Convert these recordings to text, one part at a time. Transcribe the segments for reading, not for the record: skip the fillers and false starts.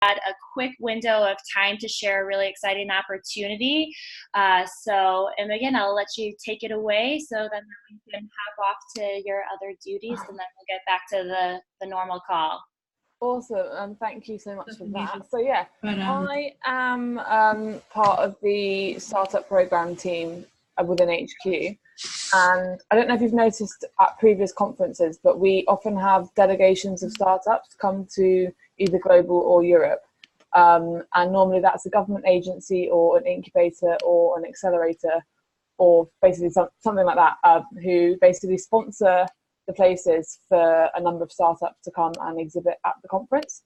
a quick window of time to share a really exciting opportunity. And again, I'll let you take it away so then we can hop off to your other duties, and then we'll get back to the normal call. Awesome, and thank you so much for that. So yeah, I am part of the startup program team within HQ, and I don't know if you've noticed at previous conferences, but we often have delegations of startups come to either global or Europe, and normally that's a government agency or an incubator or an accelerator, or basically something like that, who basically sponsor the places for a number of startups to come and exhibit at the conference.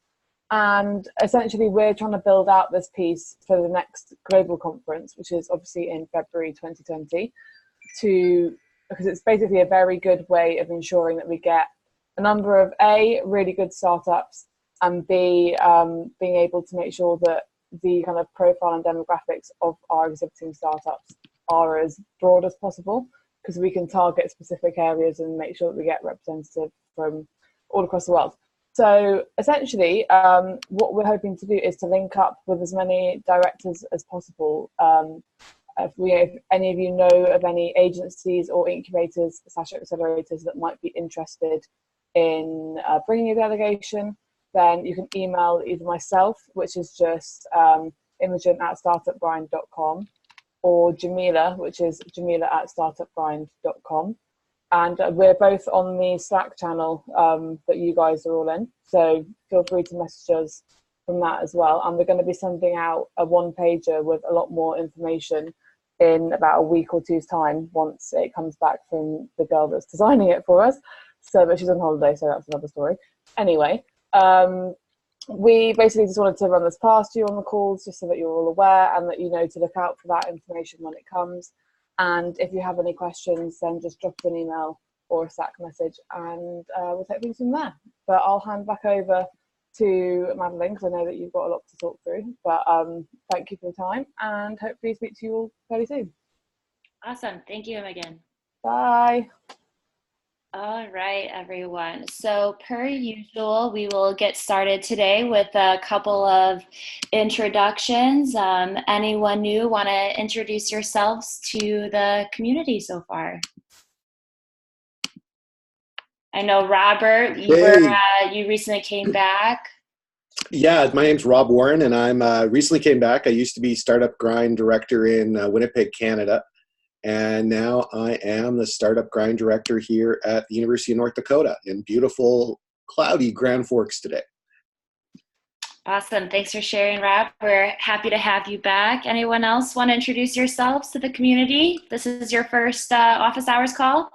And essentially we're trying to build out this piece for the next global conference, which is obviously in February 2020, because it's basically a very good way of ensuring that we get a number of A, really good startups, and B, being able to make sure that the kind of profile and demographics of our exhibiting startups are as broad as possible, because we can target specific areas and make sure that we get representative from all across the world. So essentially, what we're hoping to do is to link up with as many directors as possible. If any of you know of any agencies or incubators / accelerators that might be interested in bringing a delegation, then you can email either myself, which is just imogen@startupgrind.com, or Jamila, which is jamila@startupgrind.com. And we're both on the Slack channel that you guys are all in. So feel free to message us from that as well. And we're going to be sending out a one-pager with a lot more information in about a week or two's time, once it comes back from the girl that's designing it for us. So, but she's on holiday, so that's another story. Anyway, we basically just wanted to run this past you on the calls, just so that you're all aware and that you know to look out for that information when it comes. And if you have any questions, then just drop an email or a Slack message, and we'll take things from there. But I'll hand back over to Madeline, because I know that you've got a lot to talk through. But thank you for your time, and hopefully speak to you all fairly soon. Awesome. Thank you, Imogen. Bye. All right, everyone. So per usual, we will get started today with a couple of introductions. Anyone new want to introduce yourselves to the community so far? I know, Robert, you recently came back. Yeah, my name's Rob Warren, and I'm recently came back. I used to be Startup Grind Director in Winnipeg, Canada. And now I am the Startup Grind Director here at the University of North Dakota in beautiful, cloudy Grand Forks today. Awesome. Thanks for sharing, Rob. We're happy to have you back. Anyone else want to introduce yourselves to the community? This is your first office hours call.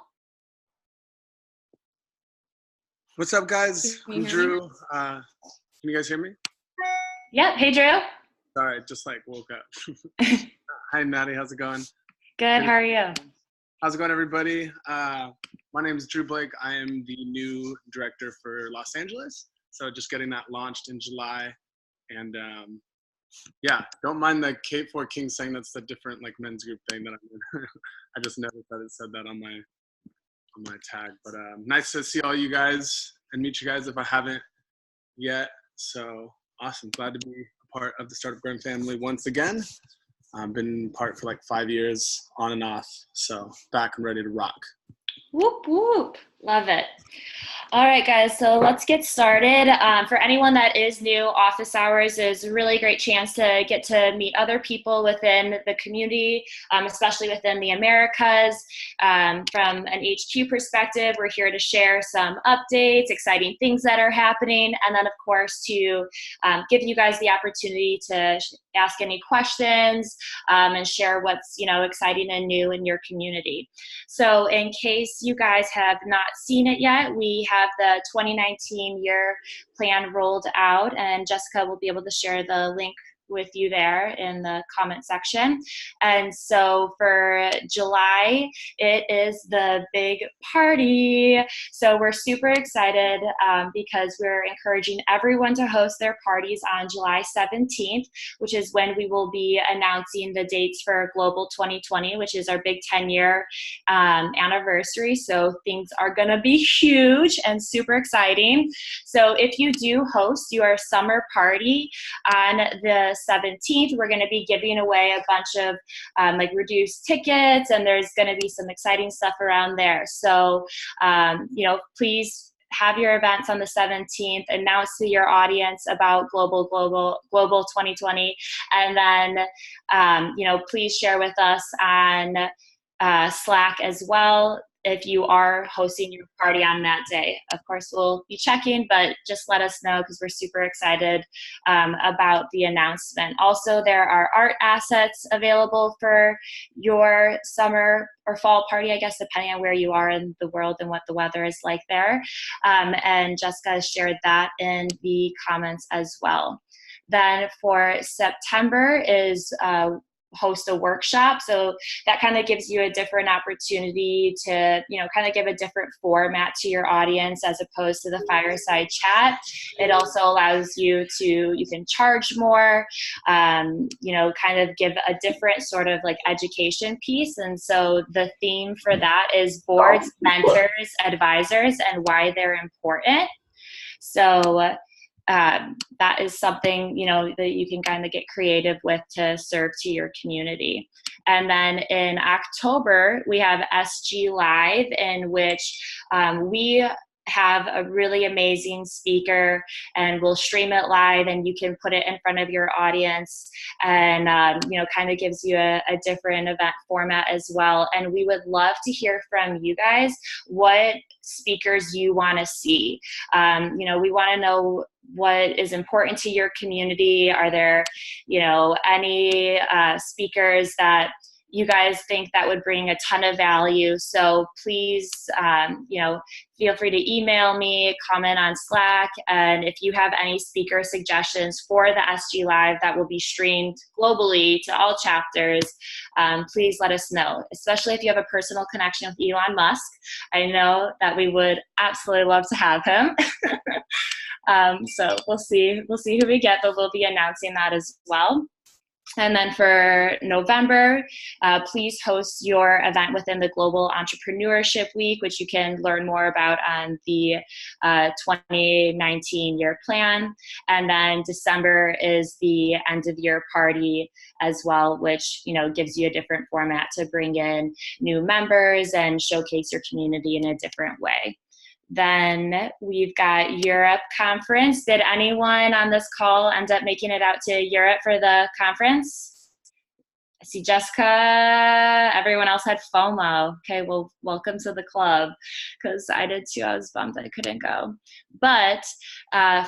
What's up, guys? I'm Drew. Can you guys hear me? Yep. Hey, Drew. Sorry, just like woke up. Hi, Maddie. How's it going? Good. How are you? How's it going, everybody? My name is Drew Blake. I am the new director for Los Angeles. So just getting that launched in July. And yeah, don't mind the Cape 4 King saying that's the different like men's group thing that I'm in. I just noticed that it said that on my tag. But nice to see all you guys and meet you guys if I haven't yet. So awesome. Glad to be a part of the Startup Grind family once again. I've been part for like 5 years on and off, so back and ready to rock. Whoop, whoop. Love it. All right, guys, so let's get started. For anyone that is new, office hours is a really great chance to get to meet other people within the community, especially within the Americas. From an HQ perspective, we're here to share some updates, exciting things that are happening, and then, of course, to give you guys the opportunity to ask any questions and share what's exciting and new in your community. So in case you guys have not seen it yet, we have the 2019 year plan rolled out, and Jessica will be able to share the link with you there in the comment section. And so for July, it is the big party. So we're super excited because we're encouraging everyone to host their parties on July 17th, which is when we will be announcing the dates for Global 2020, which is our big 10-year anniversary. So things are going to be huge and super exciting. So if you do host your summer party on the 17th, we're going to be giving away a bunch of like reduced tickets, and there's going to be some exciting stuff around there. So, you know, please have your events on the 17th, announce to your audience about Global 2020, and then, you know, please share with us on Slack as well if you are hosting your party on that day. Of course, we'll be checking, but just let us know because we're super excited about the announcement. Also, there are art assets available for your summer or fall party, I guess, depending on where you are in the world and what the weather is like there. And Jessica shared that in the comments as well. Then for September is host a workshop. So that kind of gives you a different opportunity to, you know, kind of give a different format to your audience as opposed to the fireside chat. It also allows you to, you can charge more, you know, kind of give a different sort of like education piece. And so the theme for that is boards, mentors, advisors, and why they're important. So that is something, you know, that you can kind of get creative with to serve to your community. And then in October, we have SG Live, in which we have a really amazing speaker, and we'll stream it live, and you can put it in front of your audience, and you know, kind of gives you a different event format as well. And we would love to hear from you guys what speakers you want to see. You know, we want to know what is important to your community. Are there, you know, any speakers that you guys think that would bring a ton of value? So please, you know, feel free to email me, comment on Slack, and if you have any speaker suggestions for the SG Live that will be streamed globally to all chapters, please let us know, especially if you have a personal connection with Elon Musk. I know that we would absolutely love to have him. So we'll see who we get, but we'll be announcing that as well. And then for November, please host your event within the Global Entrepreneurship Week, which you can learn more about on the 2019 year plan. And then December is the end of year party as well, which, you know, gives you a different format to bring in new members and showcase your community in a different way. Then we've got Europe conference. Did anyone on this call end up making it out to Europe for the conference? I see Jessica. Everyone else had FOMO. Okay, well, welcome to the club, because I did too. I was bummed I couldn't go. But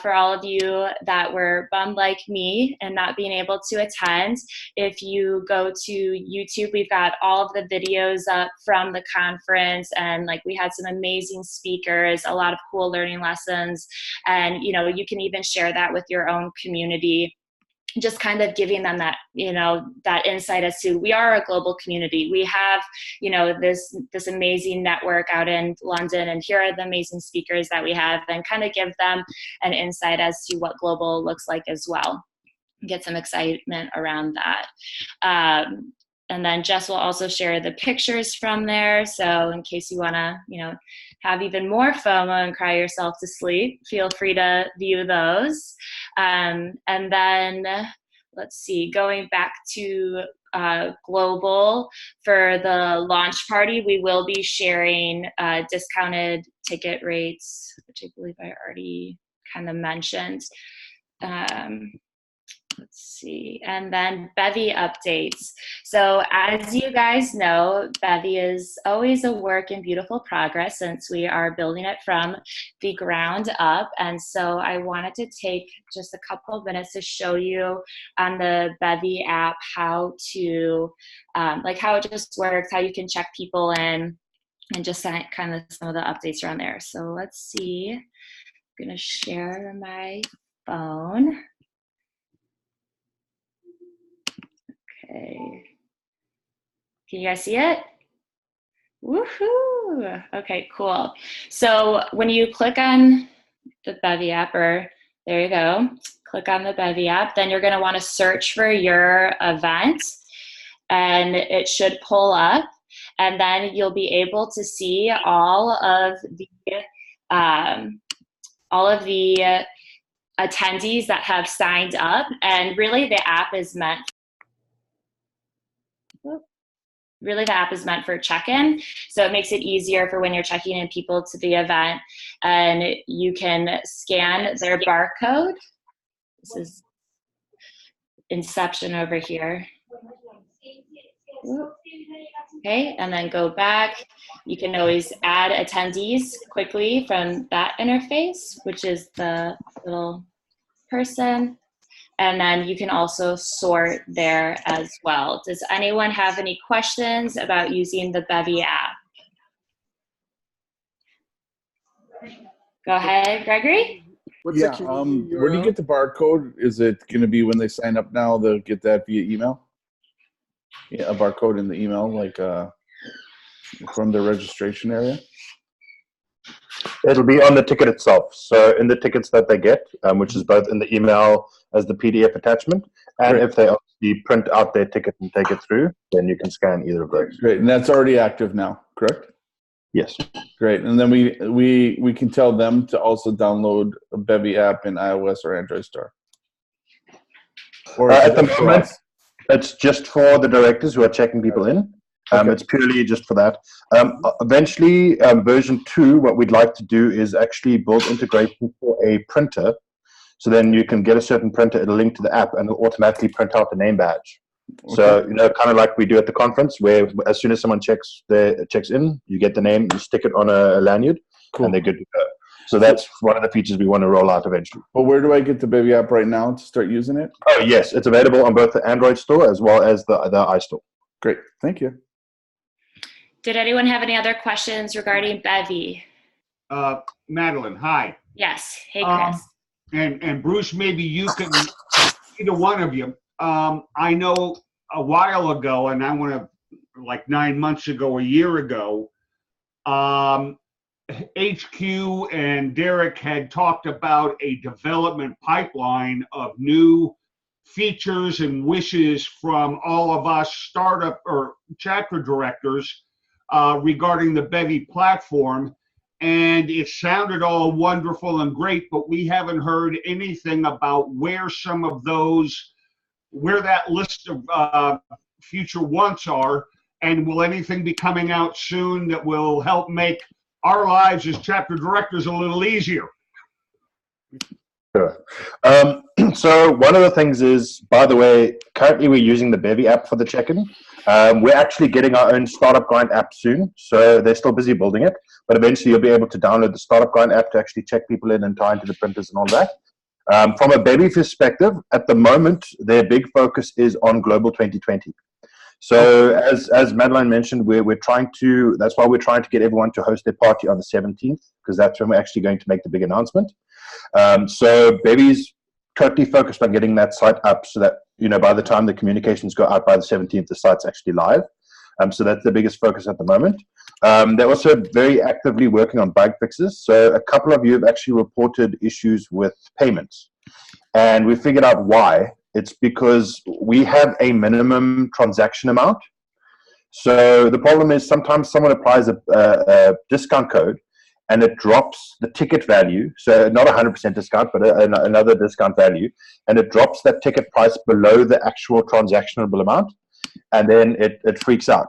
for all of you that were bummed like me and not being able to attend, if you go to YouTube, we've got all of the videos up from the conference, and like we had some amazing speakers, a lot of cool learning lessons, and you know, you can even share that with your own community, just kind of giving them that, you know, that insight as to we are a global community. We have, you know, this amazing network out in London, and here are the amazing speakers that we have, and kind of give them an insight as to what global looks like as well. Get some excitement around that. And then Jess will also share the pictures from there. So in case you want to, you know, have even more FOMO and cry yourself to sleep, feel free to view those. And then, let's see, going back to global, for the launch party, we will be sharing discounted ticket rates, which I believe I already kind of mentioned. Let's see, and then Bevy updates. So as you guys know, Bevy is always a work in beautiful progress since we are building it from the ground up. And so I wanted to take just a couple of minutes to show you on the Bevy app how to, like how it just works, how you can check people in, and just kind of some of the updates around there. So let's see, I'm gonna share my phone. Okay. Can you guys see it? Woohoo! Okay, cool. So when you click on the Bevy app, or there you go, click on the Bevy app, then you're going to want to search for your event, and it should pull up, and then you'll be able to see all of the attendees that have signed up. And really the app is meant for check-in. So it makes it easier for when you're checking in people to the event, and you can scan their barcode. This is Inception over here. Okay, and then go back. You can always add attendees quickly from that interface, which is the little person. And then you can also sort there as well. Does anyone have any questions about using the Bevy app? Go ahead, Gregory. Where do you get the barcode? Is it going to be when they sign up now, they'll get that via email? Yeah, a barcode in the email, like from the registration area? It'll be on the ticket itself. So in the tickets that they get, which is both in the email as the PDF attachment, and Great. if they obviously print out their ticket and take it through, then you can scan either of those. Great, and that's already active now, correct? Yes. Great, and then we can tell them to also download a Bevy app in iOS or Android store. Or At the moment, it's just for the directors who are checking people in. Okay. It's purely just for that. Eventually, version 2, what we'd like to do is actually build integration for a printer. So then you can get a certain printer, it'll link to the app, and it'll automatically print out the name badge. Okay. So, kind of like we do at the conference, where as soon as someone checks in, you get the name, you stick it on a lanyard, cool, and they're good to go. So that's one of the features we want to roll out eventually. Well, where do I get the Bevy app right now to start using it? Oh, yes. It's available on both the Android store as well as the iStore. Great. Thank you. Did anyone have any other questions regarding Bevy? Madeline, hi. Yes. Hey, Chris. And Bruce, maybe you can, either one of you. I know a while ago, and I want to, like 9 months ago, a year ago, HQ and Derek had talked about a development pipeline of new features and wishes from all of us startup or chapter directors regarding the Bevy platform. And it sounded all wonderful and great, but we haven't heard anything about where some of those, where that list of future wants are, and will anything be coming out soon that will help make our lives as chapter directors a little easier? Sure. So one of the things is, by the way, currently we're using the Bevy app for the check-in. We're actually getting our own Startup Grind app soon, so they're still busy building it, but eventually you'll be able to download the Startup Grind app to actually check people in and tie into the printers and all that. From a Bevy perspective, at the moment, their big focus is on Global 2020. So as Madeline mentioned, we're trying to, that's why we're trying to get everyone to host their party on the 17th, because that's when we're actually going to make the big announcement. So Bevy's totally focused on getting that site up so that, by the time the communications go out by the 17th, the site's actually live. So that's the biggest focus at the moment. They're also very actively working on bug fixes. So a couple of you have actually reported issues with payments. And we figured out why. It's because we have a minimum transaction amount. So the problem is sometimes someone applies a discount code and it drops the ticket value. So not 100% discount, but another discount value. And it drops that ticket price below the actual transactionable amount. And then it freaks out.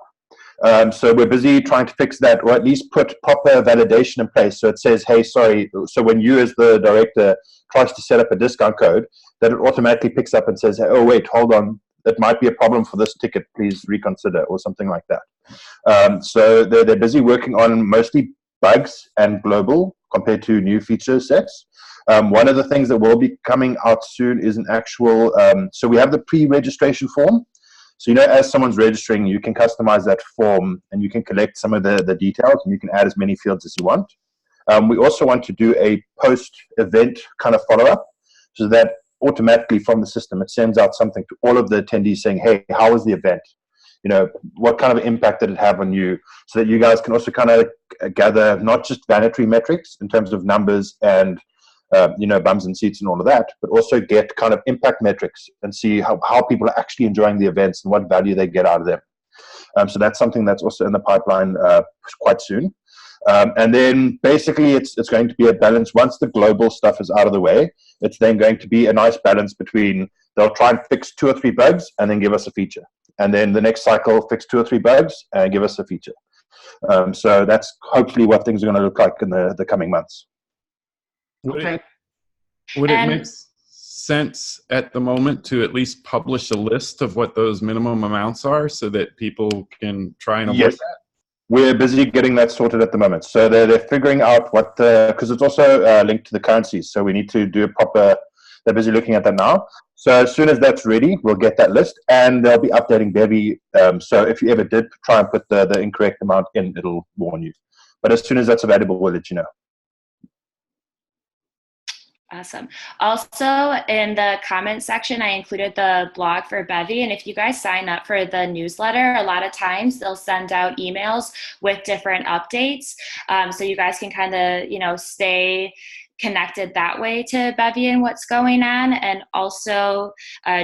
So we're busy trying to fix that, or at least put proper validation in place. So it says, hey, sorry. So when you as the director tries to set up a discount code, that it automatically picks up and says, hey, oh, wait, hold on. It might be a problem for this ticket. Please reconsider, or something like that. So they're busy working on mostly bugs and global compared to new feature sets. One of the things that will be coming out soon is an actual, so we have the pre-registration form. So, as someone's registering, you can customize that form and you can collect some of the details, and you can add as many fields as you want. We also want to do a post-event kind of follow-up so that automatically from the system, it sends out something to all of the attendees saying, hey, how was the event? You know, what kind of impact did it have on you? So that you guys can also kind of gather not just vanity metrics in terms of numbers and, you know, bums and seats and all of that, but also get kind of impact metrics and see how people are actually enjoying the events and what value they get out of them. So that's something that's also in the pipeline quite soon. And then basically it's going to be a balance. Once the global stuff is out of the way, it's then going to be a nice balance between they'll try and fix 2 or 3 bugs and then give us a feature. And then the next cycle, fix 2 or 3 bugs and give us a feature. So that's hopefully what things are going to look like in the coming months. Okay. Would it make sense at the moment to at least publish a list of what those minimum amounts are so that people can try and avoid that? We're busy getting that sorted at the moment. So they're figuring out what because it's also linked to the currencies. So we need to do a proper, they're busy looking at that now. So as soon as that's ready, we'll get that list and they'll be updating Bevy. So if you ever did try and put the incorrect amount in, it'll warn you. But as soon as that's available, we'll let you know. Awesome. Also, in the comment section, I included the blog for Bevy. And if you guys sign up for the newsletter, a lot of times they'll send out emails with different updates. So you guys can kind of, you know, stay connected that way to Bevy and what's going on. And also,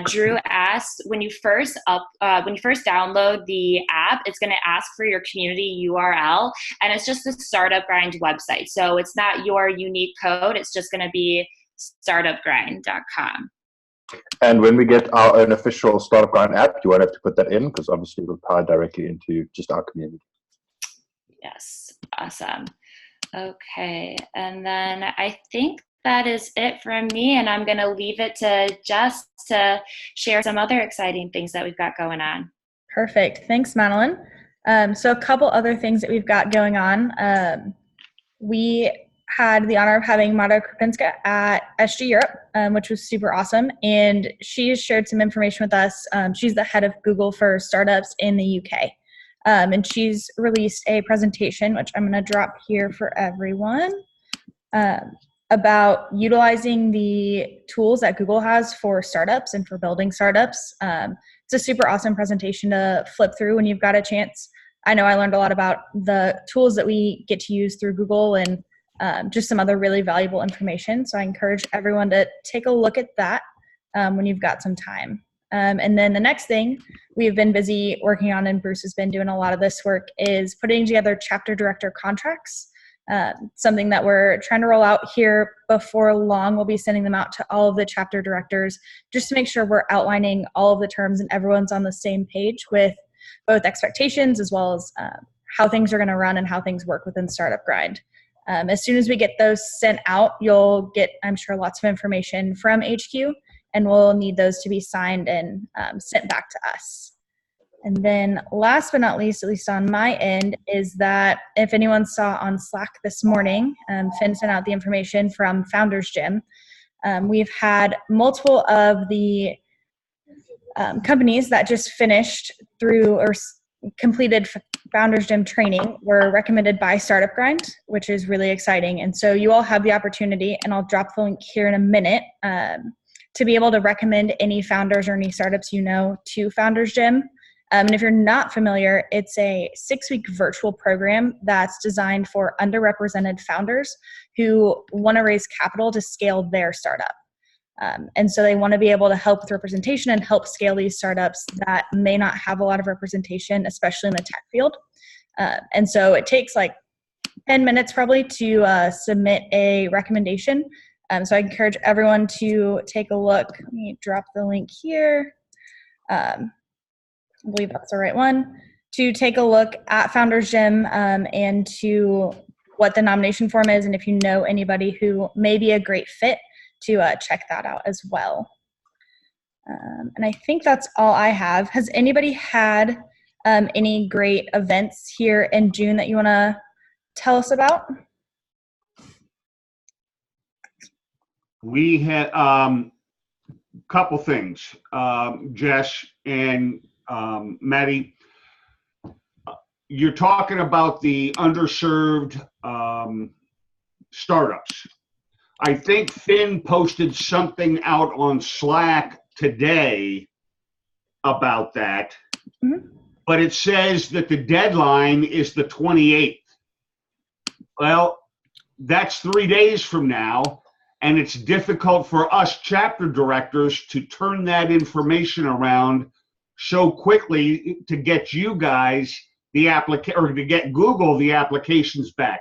Drew asked, when you first download the app, it's going to ask for your community URL, and it's just the Startup Grind website. So it's not your unique code. It's just going to be startupgrind.com. And when we get our own official Startup Grind app, you won't have to put that in because obviously it'll tie directly into just our community. Yes, awesome. Okay, and then I think that is it from me, and I'm going to leave it to Jess to share some other exciting things that we've got going on. Perfect. Thanks, Madeline. So a couple other things that we've got going on. We had the honor of having Mata Krupinska at SG Europe, which was super awesome, and she shared some information with us. She's the head of Google for startups in the UK. And she's released a presentation, which I'm going to drop here for everyone, about utilizing the tools that Google has for startups and for building startups. It's a super awesome presentation to flip through when you've got a chance. I know I learned a lot about the tools that we get to use through Google and just some other really valuable information. So I encourage everyone to take a look at that when you've got some time. And then the next thing we've been busy working on, and Bruce has been doing a lot of this work, is putting together chapter director contracts, something that we're trying to roll out here before long. We'll be sending them out to all of the chapter directors just to make sure we're outlining all of the terms and everyone's on the same page with both expectations as well as how things are going to run and how things work within Startup Grind. As soon as we get those sent out, you'll get, I'm sure, lots of information from HQ, and we'll need those to be signed and sent back to us. And then last but not least, at least on my end, is that if anyone saw on Slack this morning, Finn sent out the information from Founders Gym. We've had multiple of the companies that just finished through or completed Founders Gym training were recommended by Startup Grind, which is really exciting. And so you all have the opportunity, and I'll drop the link here in a minute, to be able to recommend any founders or any startups you know to Founders Gym. And if you're not familiar, it's a 6-week virtual program that's designed for underrepresented founders who want to raise capital to scale their startup. And so they want to be able to help with representation and help scale these startups that may not have a lot of representation, especially in the tech field. And so it takes like 10 minutes probably to submit a recommendation. So I encourage everyone to take a look. Let me drop the link here. I believe that's the right one. To take a look at Founders Gym and to what the nomination form is, and if you know anybody who may be a great fit, to check that out as well. And I think that's all I have. Has anybody had any great events here in June that you want to tell us about? We had couple things, Jess and Maddie. You're talking about the underserved startups. I think Finn posted something out on Slack today about that, but it says that the deadline is the 28th. Well, that's 3 days from now, and it's difficult for us chapter directors to turn that information around so quickly to get you guys the or to get Google the applications back.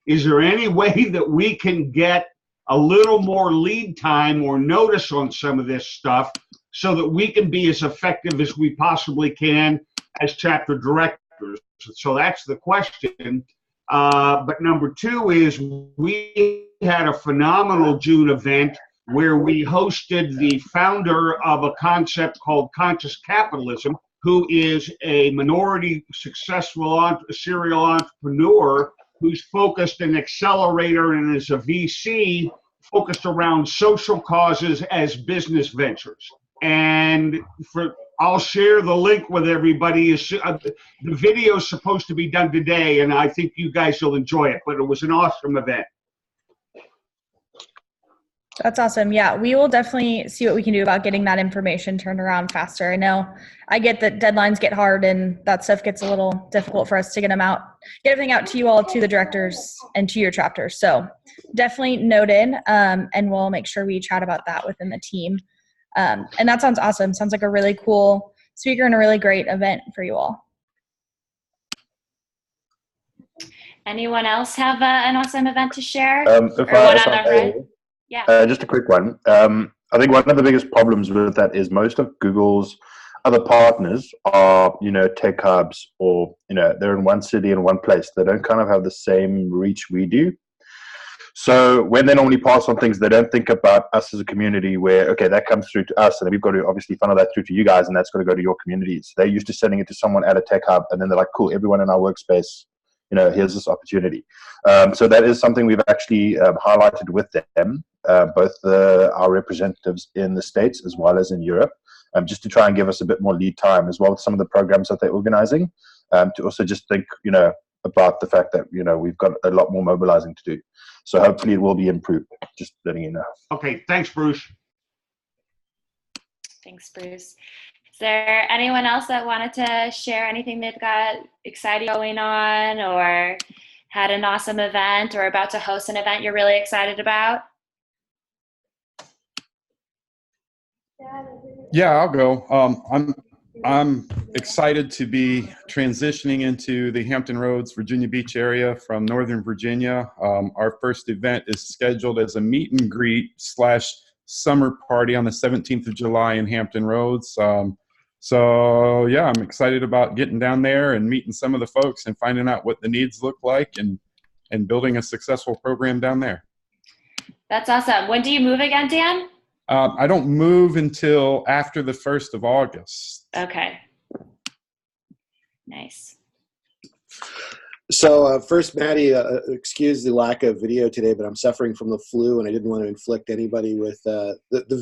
Is there any way that we can get a little more lead time or notice on some of this stuff so that we can be as effective as we possibly can as chapter directors? So that's the question. But number two is we had a phenomenal June event where we hosted the founder of a concept called conscious capitalism, who is a minority successful serial entrepreneur who's focused an accelerator and is a VC focused around social causes as business ventures. And I'll share the link with everybody. The video is supposed to be done today, and I think you guys will enjoy it, but it was an awesome event. That's awesome. Yeah, we will definitely see what we can do about getting that information turned around faster. I know I get that deadlines get hard and that stuff gets a little difficult for us to get everything out to you all, to the directors and to your chapters. So definitely note in, and we'll make sure we chat about that within the team. And that sounds awesome. Sounds like a really cool speaker and a really great event for you all. Anyone else have an awesome event to share? Yeah. Just a quick one. I think one of the biggest problems with that is most of Google's other partners are, tech hubs, or, they're in one city in one place. They don't kind of have the same reach we do. So when they normally pass on things, they don't think about us as a community where, okay, that comes through to us, and then we've got to obviously funnel that through to you guys, and that's got to go to your communities. They're used to sending it to someone at a tech hub, and then they're like, cool, everyone in our workspace, here's this opportunity. So that is something we've actually highlighted with them, both our representatives in the States as well as in Europe, just to try and give us a bit more lead time as well with some of the programs that they're organizing, to also just think, about the fact that, we've got a lot more mobilizing to do. So hopefully it will be improved, just letting you know. Okay, thanks, Bruce. Thanks, Bruce. Is there anyone else that wanted to share anything they've got exciting going on, or had an awesome event, or about to host an event you're really excited about? Yeah, I'll go. I'm excited to be transitioning into the Hampton Roads, Virginia Beach area from Northern Virginia. Our first event is scheduled as a meet and greet / summer party on the 17th of July in Hampton Roads. So yeah, I'm excited about getting down there and meeting some of the folks and finding out what the needs look like, and building a successful program down there. That's awesome. When do you move again, Dan? I don't move until after the 1st of August. Okay. Nice. So first, Maddie, excuse the lack of video today, but I'm suffering from the flu, and I didn't want to inflict anybody with the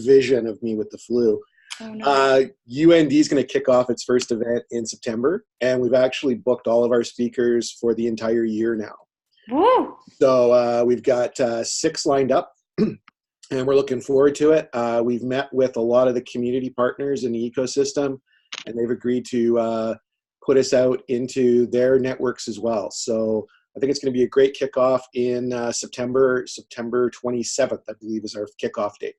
vision of me with the flu. Oh, no. UND is going to kick off its first event in September, and we've actually booked all of our speakers for the entire year now. Woo! So we've got 6 lined up. And we're looking forward to it. We've met with a lot of the community partners in the ecosystem, and they've agreed to put us out into their networks as well. So I think it's going to be a great kickoff in September 27th, I believe, is our kickoff date.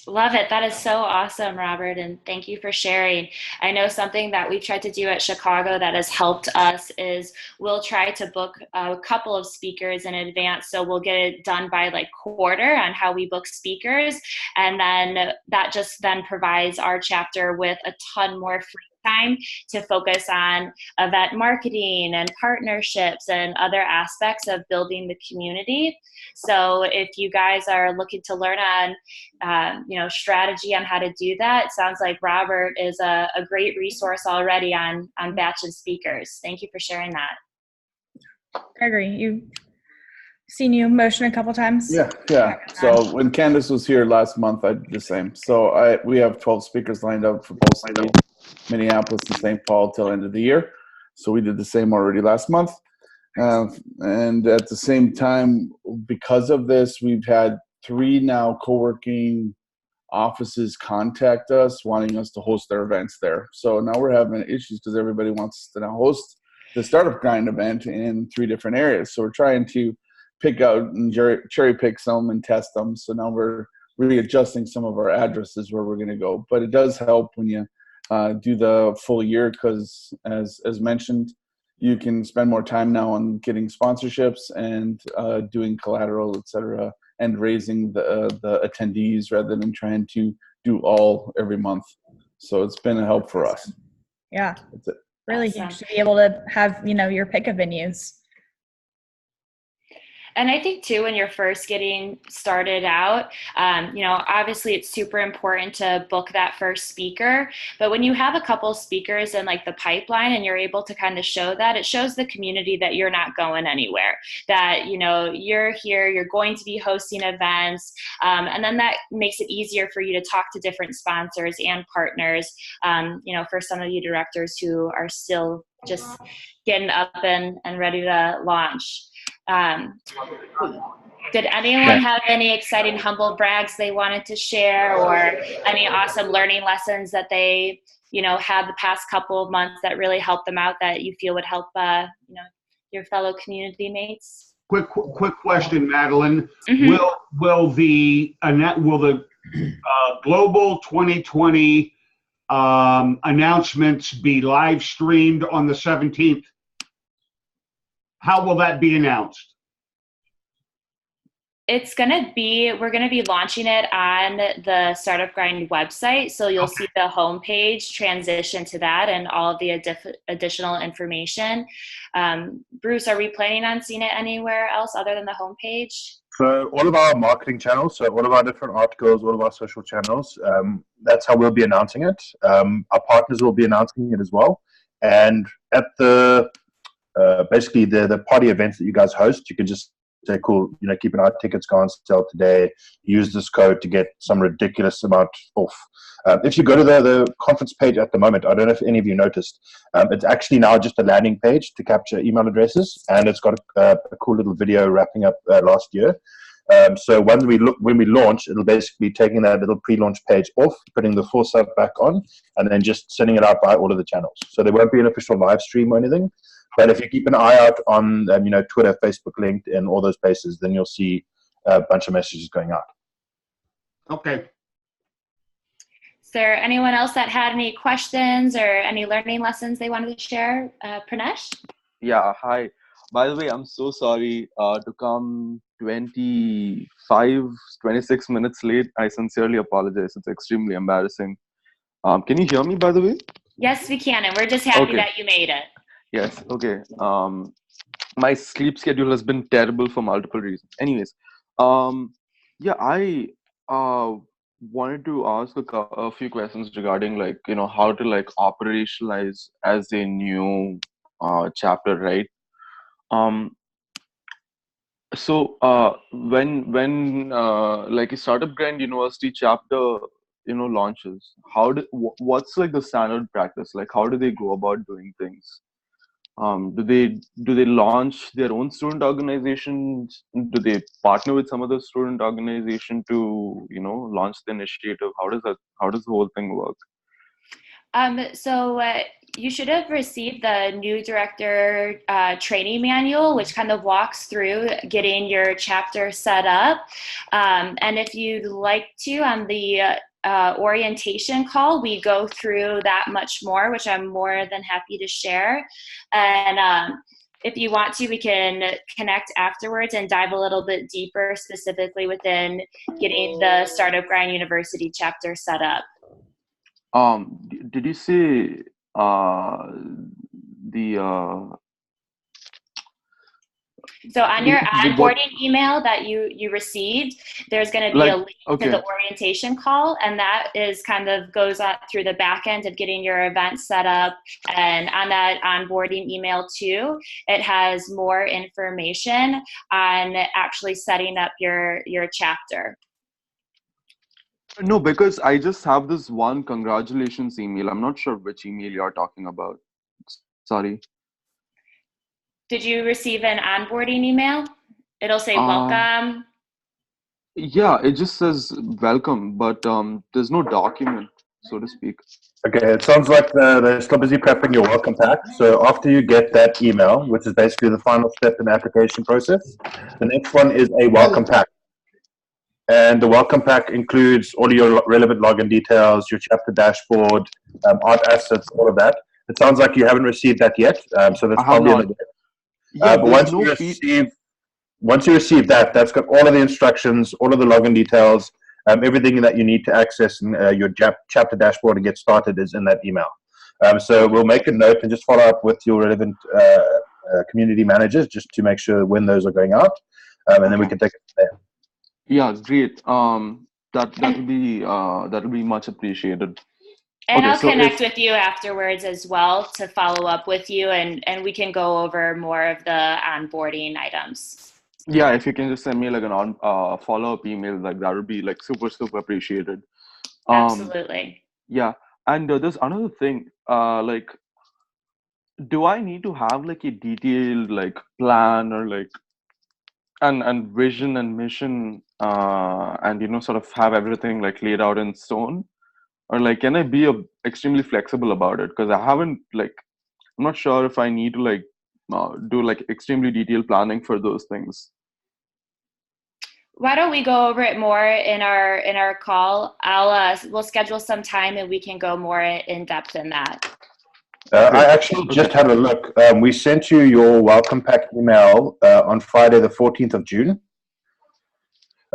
Love it. That is so awesome, Robert, and thank you for sharing. I know something that we've tried to do at Chicago that has helped us is we'll try to book a couple of speakers in advance, so we'll get it done by like quarter on how we book speakers, and then that just then provides our chapter with a ton more free time to focus on event marketing and partnerships and other aspects of building the community. So if you guys are looking to learn on strategy on how to do that, it sounds like Robert is a great resource already on batch and speakers. Thank you for sharing that. I agree. You've seen you motion a couple times. Yeah. So when Candace was here last month, I did the same. So we have 12 speakers lined up for both cities, Minneapolis and St. Paul, till end of the year. So we did the same already last month. And at the same time, because of this, we've had 3 now co-working offices contact us wanting us to host their events there. So now we're having issues because everybody wants to now host the Startup Grind event in 3 different areas. So we're trying to pick out and cherry pick some and test them. So now we're readjusting some of our addresses where we're going to go. But it does help when you do the full year because, as mentioned, you can spend more time now on getting sponsorships and doing collateral, etc., and raising the attendees rather than trying to do all every month. So it's been a help for us. Yeah, that's it. Really huge to be able to have, your pick of venues. And I think too, when you're first getting started out, obviously it's super important to book that first speaker. But when you have a couple speakers in like the pipeline and you're able to kind of show that, it shows the community that you're not going anywhere, that, you're here, you're going to be hosting events. And then that makes it easier for you to talk to different sponsors and partners, for some of you directors who are still just getting up and ready to launch. Did anyone have any exciting humble brags they wanted to share, or any awesome learning lessons that they, had the past couple of months that really helped them out that you feel would help, your fellow community mates? Quick question, Madeline. Mm-hmm. Will the Global 2020 announcements be live streamed on the 17th? How will that be announced? We're going to be launching it on the Startup Grind website. So you'll see the homepage transition to that and all of the additional information. Bruce, are we planning on seeing it anywhere else other than the homepage? So all of our marketing channels, so all of our different articles, all of our social channels, that's how we'll be announcing it. Our partners will be announcing it as well. And at the basically the party events that you guys host, you can just say, cool, keep an eye, tickets go on sale today, use this code to get some ridiculous amount off. If you go to the conference page at the moment, I don't know if any of you noticed, it's actually now just a landing page to capture email addresses, and it's got a cool little video wrapping up last year. So when we launch, it'll basically be taking that little pre-launch page off, putting the full stuff back on, and then just sending it out by all of the channels. So there won't be an official live stream or anything. But if you keep an eye out on, Twitter, Facebook, LinkedIn, all those places, then you'll see a bunch of messages going out. Okay. Is there anyone else that had any questions or any learning lessons they wanted to share? Pranesh? Yeah, hi. By the way, I'm so sorry to come 26 minutes late. I sincerely apologize. It's extremely embarrassing. Can you hear me, by the way? Yes, we can, and we're just happy that you made it. Yes, okay. My sleep schedule has been terrible for multiple reasons. Anyways, I wanted to ask a few questions regarding how to operationalize as a new chapter, right? So when like a Startup Grind University chapter launches, what's like the standard practice? Like how do they go about doing things? Do they launch their own student organizations? Do they partner with some other student organization to launch the initiative? How does the whole thing work? So you should have received the new director training manual, which kind of walks through getting your chapter set up. And if you'd like to, on the orientation call, we go through that much more, which I'm more than happy to share. And if you want to, we can connect afterwards and dive a little bit deeper, specifically within getting the Startup Grind University chapter set up. Did you say So on your onboarding email that you received, there's going to be a link to the orientation call, and that is kind of goes on through the back end of getting your event set up. And on that onboarding email too, it has more information on actually setting up your chapter. No, because I just have this one congratulations email. I'm not sure which email you're talking about. Sorry. Did you receive an onboarding email? It'll say welcome. Yeah, it just says welcome, but there's no document, so to speak. Okay, it sounds like they're still busy prepping your welcome pack. So after you get that email, which is basically the final step in the application process, the next one is a welcome pack. And the welcome pack includes all your relevant login details, your chapter dashboard, art assets, all of that. It sounds like you haven't received that yet, so that's I have probably in the not. way. Yeah, But there's no feed. once you receive that, that's got all of the instructions, all of the login details, everything that you need to access your chapter dashboard and get started is in that email. So we'll make a note and just follow up with your relevant community managers just to make sure when those are going out, and then we can take it from there. Yeah, great. That'll be much appreciated. And Okay, I'll so connect with you afterwards as well to follow up with you, and we can go over more of the onboarding items. yeah, if you can just send me like an follow-up email, like that would be like super appreciated. Absolutely. Yeah, and there's another thing. Like, do I need to have like a detailed like plan or like and vision and mission, and sort of have everything like laid out in stone, or like can I be extremely flexible about it? Because I haven't like I'm not sure if I need to like do like extremely detailed planning for those things. Why don't we go over it more in our call? We'll schedule some time and we can go more in depth in that. I actually just had a look. We sent you your welcome pack email on Friday, the 14th of June.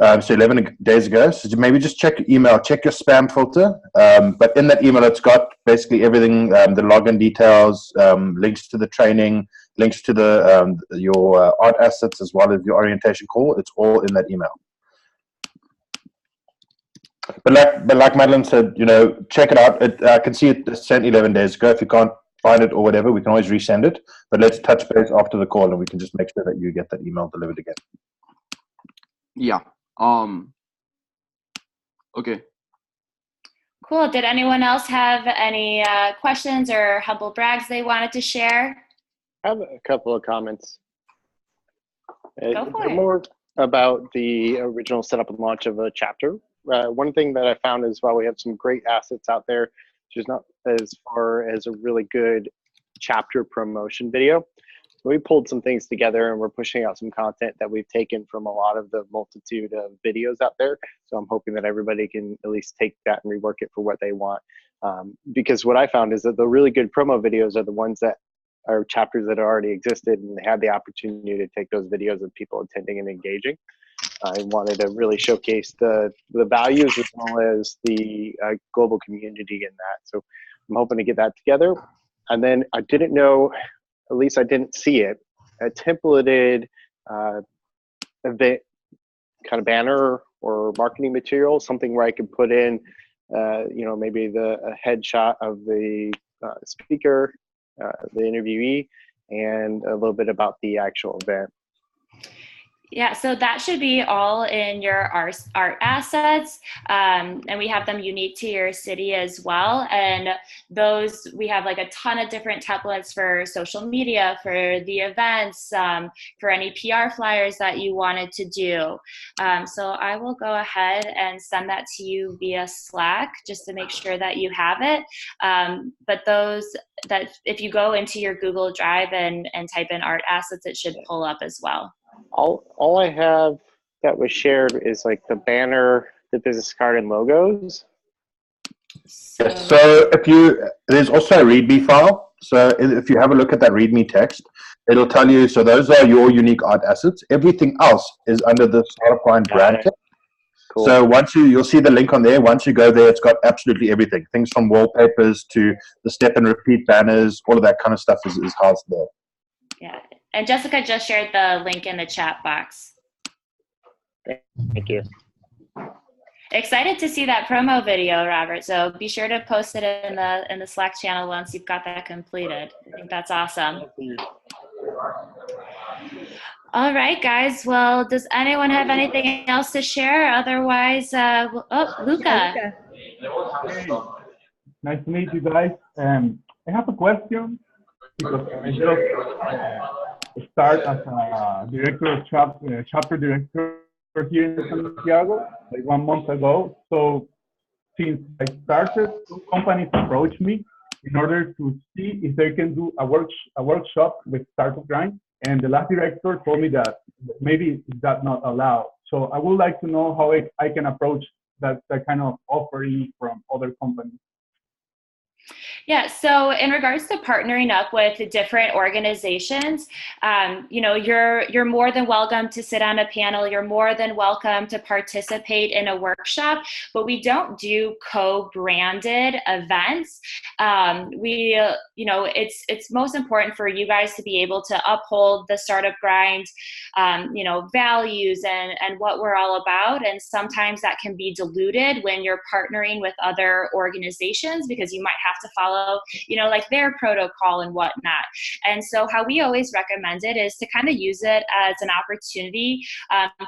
So 11 days ago. So maybe just check your email, check your spam filter. But in that email, it's got basically everything: the login details, links to the training, links to the your art assets, as well as your orientation call. It's all in that email. But like Madeline said, check it out. I can see it sent 11 days ago. If you can't find it or whatever, we can always resend it. But let's touch base after the call, and we can just make sure that you get that email delivered again. Yeah. Okay. Cool. Did anyone else have any questions or humble brags they wanted to share? I have a couple of comments. Go for it. More about the original setup and launch of a chapter. One thing that I found is while we have some great assets out there, just not as far as a really good chapter promotion video, we pulled some things together and we're pushing out some content that we've taken from a lot of the multitude of videos out there. So I'm hoping that everybody can at least take that and rework it for what they want. Because what I found is that the really good promo videos are the ones that are chapters that already existed and they had the opportunity to take those videos of people attending and engaging. I wanted to really showcase the values as well as the global community in that. So I'm hoping to get that together. And then I didn't know, at least I didn't see it, a templated event kind of banner or marketing material, something where I could put in, maybe a headshot of the speaker, the interviewee, and a little bit about the actual event. Yeah, so that should be all in your art assets, and we have them unique to your city as well. And those, we have like a ton of different templates for social media, for the events, for any PR flyers that you wanted to do. So I will go ahead and send that to you via Slack just to make sure that you have it. But that if you go into your Google Drive and type in art assets, it should pull up as well. All I have that was shared is like the banner, the business card, and logos. So there's also a README file. So if you have a look at that README text, it'll tell you, so those are your unique art assets. Everything else is under the Startup Grind brand. Cool. So once you'll see the link on there. Once you go there, it's got absolutely everything. Things from wallpapers to the step and repeat banners, all of that kind of stuff is housed there. Yeah. And Jessica just shared the link in the chat box. Thank you. Excited to see that promo video, Robert. So be sure to post it in the Slack channel once you've got that completed. I think that's awesome. All right, guys. Well, does anyone have anything else to share? Otherwise, Luca. Hey, nice to meet you guys. I have a question because I just start as a director of chapter director here in Santiago, like 1 month ago. So since I started, two companies approached me in order to see if they can do a workshop with Startup Grind. And the last director told me that maybe that's not allowed. So I would like to know how I can approach that kind of offering from other companies. Yeah, so in regards to partnering up with different organizations, you're more than welcome to sit on a panel. You're more than welcome to participate in a workshop, but we don't do co-branded events. It's most important for you guys to be able to uphold the Startup Grind, values and what we're all about. And sometimes that can be diluted when you're partnering with other organizations because you might have to follow like their protocol and whatnot. And so how we always recommend it is to kind of use it as an opportunity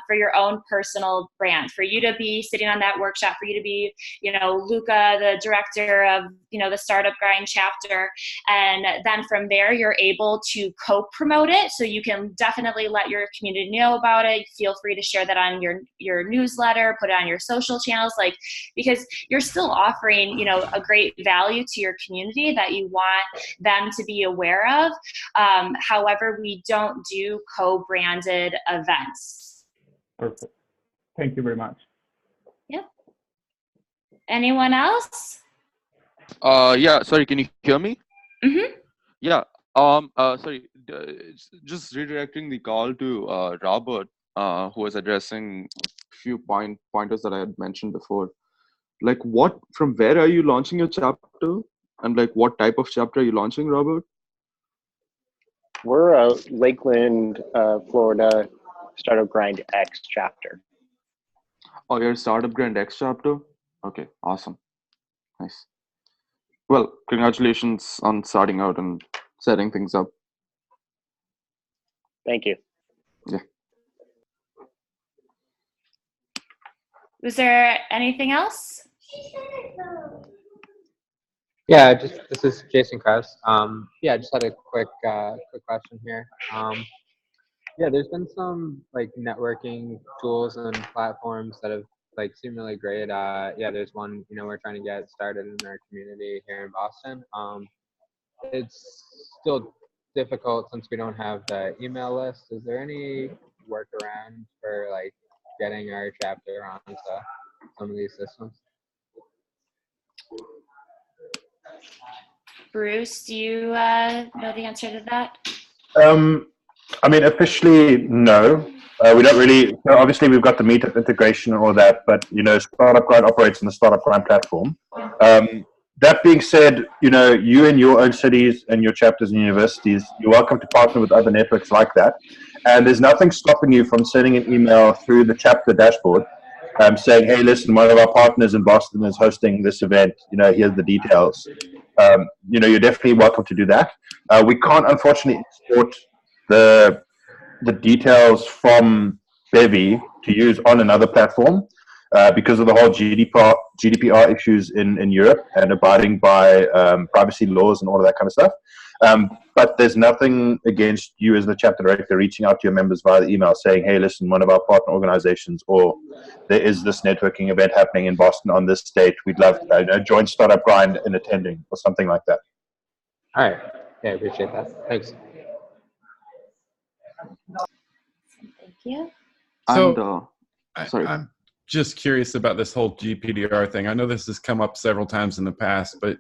for your own personal brand, for you to be sitting on that workshop, for you to be, Luca, the director of, the Startup Grind chapter. And then from there, you're able to co-promote it. So you can definitely let your community know about it. Feel free to share that on your newsletter, put it on your social channels, because you're still offering, a great value to your community that you want them to be aware of. However, we don't do co-branded events. Perfect. Thank you very much. Yep. Anyone else? Yeah, sorry, can you hear me? Mm-hmm. Yeah. Sorry, just redirecting the call to Robert, who was addressing a few pointers that I had mentioned before. From where are you launching your chapter? And what type of chapter are you launching, Robert? We're a Lakeland, Florida Startup Grind X chapter. Oh, you're a Startup Grind X chapter? Okay, awesome. Nice. Well, congratulations on starting out and setting things up. Thank you. Yeah. Was there anything else? Yeah, this is Jason Krause. Yeah, just had a quick question here. Yeah, there's been some networking tools and platforms that have seemed really great. Yeah, there's one we're trying to get started in our community here in Boston. It's still difficult since we don't have the email list. Is there any workaround for getting our chapter onto some of these systems? Bruce, do you know the answer to that? Officially, no. We don't really. Obviously, we've got the Meetup integration and all that, but Startup Grind operates on the Startup Grind platform. That being said, you in your own cities and your chapters and universities, you're welcome to partner with other networks like that. And there's nothing stopping you from sending an email through the chapter dashboard saying, hey, listen, one of our partners in Boston is hosting this event. Here's the details. You're definitely welcome to do that. We can't, unfortunately, export the details from Bevy to use on another platform because of the whole GDPR issues in Europe and abiding by privacy laws and all of that kind of stuff. But there's nothing against you as the chapter director reaching out to your members via the email saying, hey, listen, one of our partner organizations, or there is this networking event happening in Boston on this date. We'd love to join Startup Grind in attending or something like that. All right. Yeah, I appreciate that. Thanks. Thank you. So, sorry. I'm just curious about this whole GPDR thing. I know this has come up several times in the past, but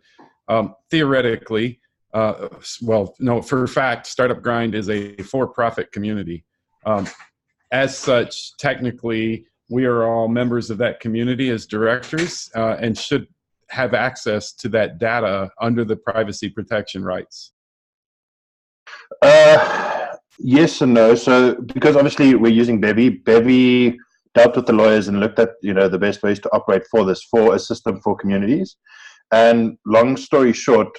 theoretically, for a fact, Startup Grind is a for-profit community. As such, technically, we are all members of that community as directors and should have access to that data under the privacy protection rights. Yes and no. So, because obviously we're using Bevy dealt with the lawyers and looked at the best ways to operate for a system for communities. And long story short,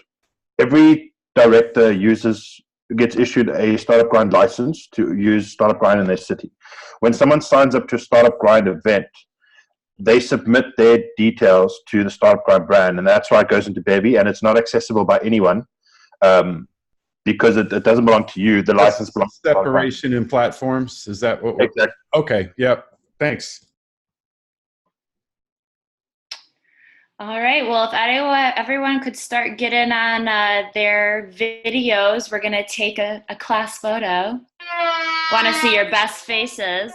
every director gets issued a Startup Grind license to use Startup Grind in their city. When someone signs up to a Startup Grind event, they submit their details to the Startup Grind brand, and that's why it goes into Bevy, and it's not accessible by anyone because it doesn't belong to you. The license belongs to separation in platforms. Is that what? Exactly. Okay. Yep. Thanks. All right, well, if everyone could start getting on their videos, we're going to take a class photo. Want to see your best faces.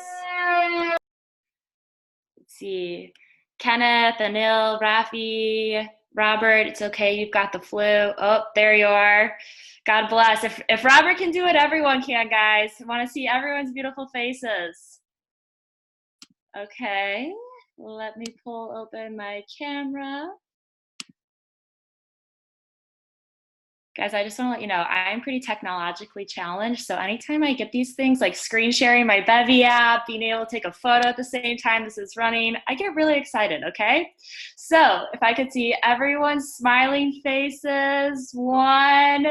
Let's see. Kenneth, Anil, Rafi, Robert, it's okay, you've got the flu. Oh, there you are. God bless. If Robert can do it, everyone can, guys. I want to see everyone's beautiful faces. Okay, let me pull open my camera. Guys, I just want to let you know, I'm pretty technologically challenged. So anytime I get these things like screen sharing my Bevy app, being able to take a photo at the same time this is running, I get really excited, okay? So if I could see everyone's smiling faces, 1,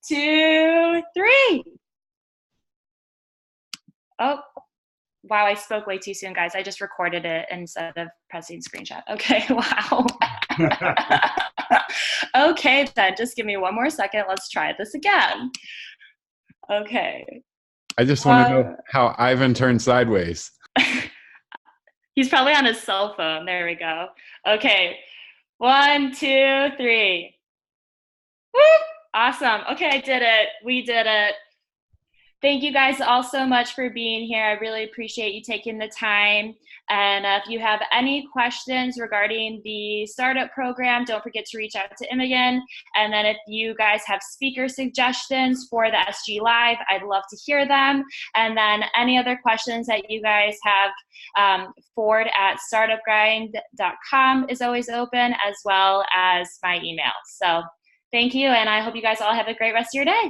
2, 3. Oh, wow, I spoke way too soon, guys. I just recorded it instead of pressing screenshot. Okay, wow. Okay, then just give me one more second. Let's try this again. Okay. I just want to know how Ivan turned sideways. He's probably on his cell phone. There we go. Okay. 1, 2, 3. Woo! Awesome. Okay, I did it. We did it. Thank you guys all so much for being here. I really appreciate you taking the time. And if you have any questions regarding the startup program, don't forget to reach out to Imogen. And then if you guys have speaker suggestions for the SG Live, I'd love to hear them. And then any other questions that you guys have, forward@startupgrind.com is always open, as well as my email. So thank you, and I hope you guys all have a great rest of your day.